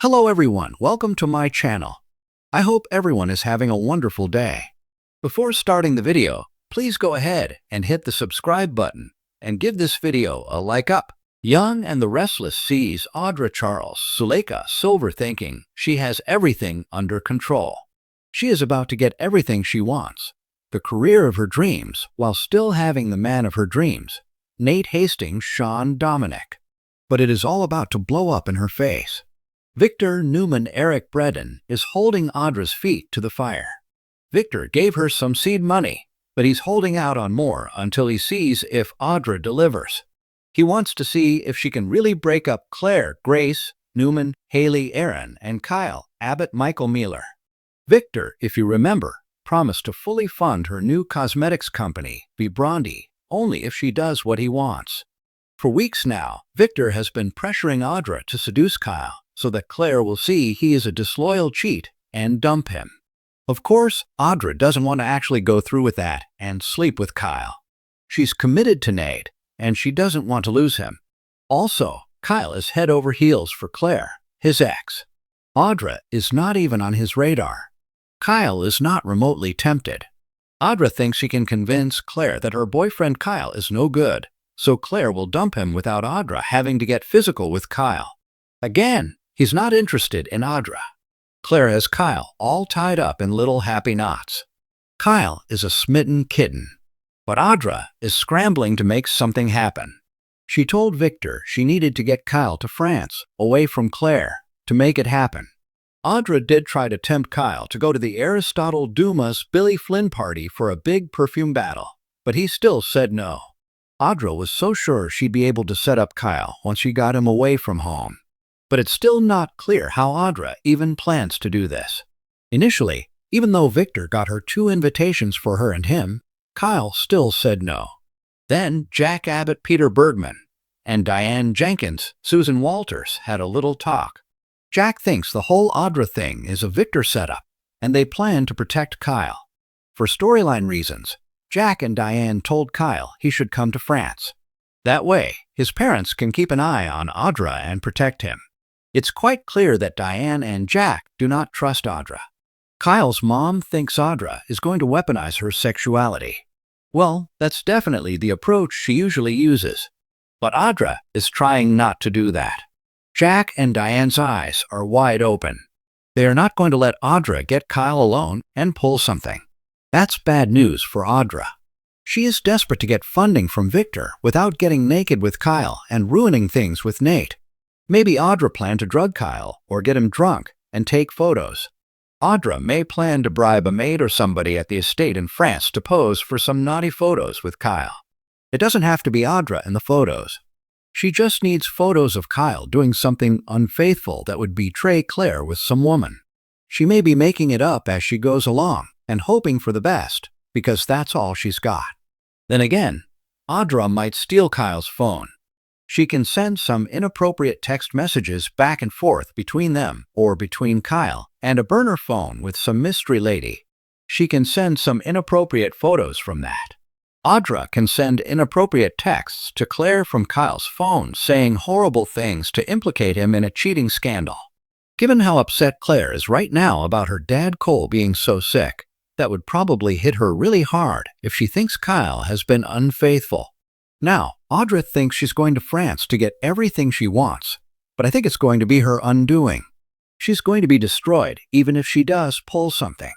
Hello everyone, welcome to my channel. I hope everyone is having a wonderful day. Before starting the video, please go ahead and hit the subscribe button and give this video a like up. Young and the Restless sees Audra Charles Suleika Silver thinking she has everything under control. She is about to get everything she wants, the career of her dreams, while still having the man of her dreams, Nate Hastings Sean Dominic. But it is all about to blow up in her face. Victor Newman Eric Bredin is holding Audra's feet to the fire. Victor gave her some seed money, but he's holding out on more until he sees if Audra delivers. He wants to see if she can really break up Claire, Grace, Newman, Haley, Aaron, and Kyle, Abbott, Michael Mealer. Victor, if you remember, promised to fully fund her new cosmetics company, Bibrondi, only if she does what he wants. For weeks now, Victor has been pressuring Audra to seduce Kyle, so that Claire will see he is a disloyal cheat and dump him. Of course, Audra doesn't want to actually go through with that and sleep with Kyle. She's committed to Nate, and she doesn't want to lose him. Also, Kyle is head over heels for Claire, his ex. Audra is not even on his radar. Kyle is not remotely tempted. Audra thinks she can convince Claire that her boyfriend Kyle is no good, so Claire will dump him without Audra having to get physical with Kyle. Again, he's not interested in Audra. Claire has Kyle all tied up in little happy knots. Kyle is a smitten kitten, but Audra is scrambling to make something happen. She told Victor she needed to get Kyle to France, away from Claire, to make it happen. Audra did try to tempt Kyle to go to the Aristotle Dumas Billy Flynn party for a big perfume battle, but he still said no. Audra was so sure she'd be able to set up Kyle once she got him away from home. But it's still not clear how Audra even plans to do this. Initially, even though Victor got her 2 invitations for her and him, Kyle still said no. Then Jack Abbott, Peter Bergman, and Diane Jenkins, Susan Walters had a little talk. Jack thinks the whole Audra thing is a Victor setup, and they plan to protect Kyle. For storyline reasons, Jack and Diane told Kyle he should come to France. That way, his parents can keep an eye on Audra and protect him. It's quite clear that Diane and Jack do not trust Audra. Kyle's mom thinks Audra is going to weaponize her sexuality. Well, that's definitely the approach she usually uses. But Audra is trying not to do that. Jack and Diane's eyes are wide open. They are not going to let Audra get Kyle alone and pull something. That's bad news for Audra. She is desperate to get funding from Victor without getting naked with Kyle and ruining things with Nate. Maybe Audra planned to drug Kyle or get him drunk and take photos. Audra may plan to bribe a maid or somebody at the estate in France to pose for some naughty photos with Kyle. It doesn't have to be Audra in the photos. She just needs photos of Kyle doing something unfaithful that would betray Claire with some woman. She may be making it up as she goes along and hoping for the best, because that's all she's got. Then again, Audra might steal Kyle's phone. She can send some inappropriate text messages back and forth between them or between Kyle and a burner phone with some mystery lady. She can send some inappropriate photos from that. Audra can send inappropriate texts to Claire from Kyle's phone saying horrible things to implicate him in a cheating scandal. Given how upset Claire is right now about her dad Cole being so sick, that would probably hit her really hard if she thinks Kyle has been unfaithful. Now, Audra thinks she's going to France to get everything she wants, but I think it's going to be her undoing. She's going to be destroyed even if she does pull something.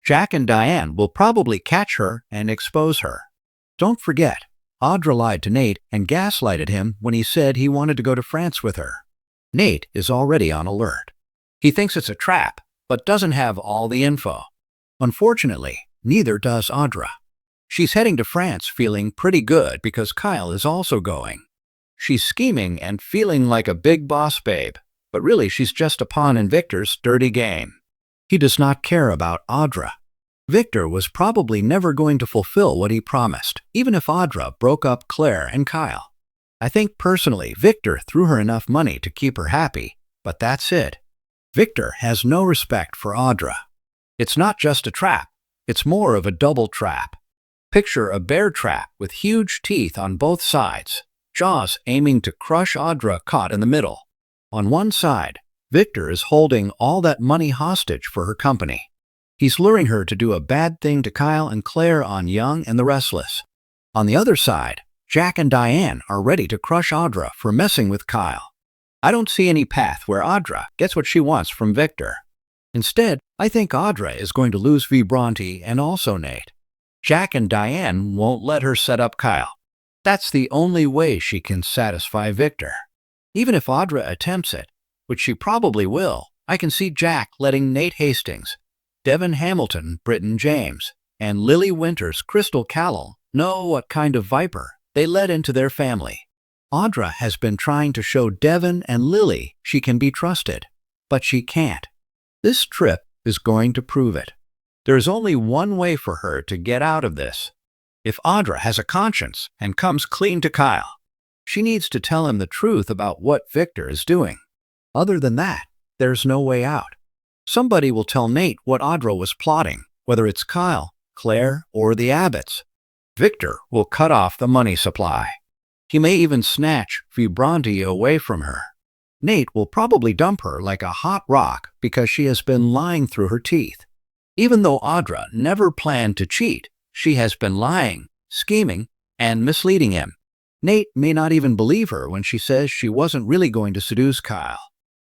Jack and Diane will probably catch her and expose her. Don't forget, Audra lied to Nate and gaslighted him when he said he wanted to go to France with her. Nate is already on alert. He thinks it's a trap, but doesn't have all the info. Unfortunately, neither does Audra. She's heading to France feeling pretty good because Kyle is also going. She's scheming and feeling like a big boss babe, but really she's just a pawn in Victor's dirty game. He does not care about Audra. Victor was probably never going to fulfill what he promised, even if Audra broke up Claire and Kyle. I think personally Victor threw her enough money to keep her happy, but that's it. Victor has no respect for Audra. It's not just a trap, it's more of a double trap. Picture a bear trap with huge teeth on both sides, jaws aiming to crush Audra caught in the middle. On one side, Victor is holding all that money hostage for her company. He's luring her to do a bad thing to Kyle and Claire on Young and the Restless. On the other side, Jack and Diane are ready to crush Audra for messing with Kyle. I don't see any path where Audra gets what she wants from Victor. Instead, I think Audra is going to lose Vibranti and also Nate. Jack and Diane won't let her set up Kyle. That's the only way she can satisfy Victor. Even if Audra attempts it, which she probably will, I can see Jack letting Nate Hastings, Devin Hamilton, Britton James, and Lily Winters, Crystal Callell know what kind of viper they let into their family. Audra has been trying to show Devin and Lily she can be trusted, but she can't. This trip is going to prove it. There is only one way for her to get out of this. If Audra has a conscience and comes clean to Kyle, she needs to tell him the truth about what Victor is doing. Other than that, there's no way out. Somebody will tell Nate what Audra was plotting, whether it's Kyle, Claire, or the Abbotts. Victor will cut off the money supply. He may even snatch Vibranti away from her. Nate will probably dump her like a hot rock because she has been lying through her teeth. Even though Audra never planned to cheat, she has been lying, scheming, and misleading him. Nate may not even believe her when she says she wasn't really going to seduce Kyle.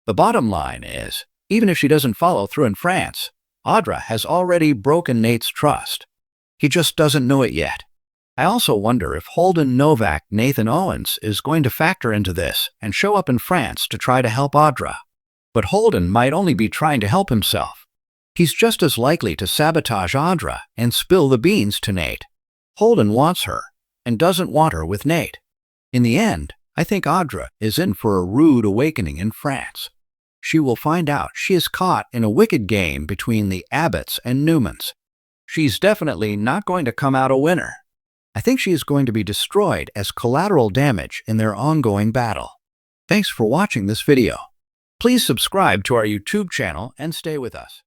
The bottom line is, even if she doesn't follow through in France, Audra has already broken Nate's trust. He just doesn't know it yet. I also wonder if Holden Novak Nathan Owens is going to factor into this and show up in France to try to help Audra. But Holden might only be trying to help himself. He's just as likely to sabotage Audra and spill the beans to Nate. Holden wants her and doesn't want her with Nate. In the end, I think Audra is in for a rude awakening in France. She will find out she is caught in a wicked game between the Abbotts and Newmans. She's definitely not going to come out a winner. I think she is going to be destroyed as collateral damage in their ongoing battle. Thanks for watching this video. Please subscribe to our YouTube channel and stay with us.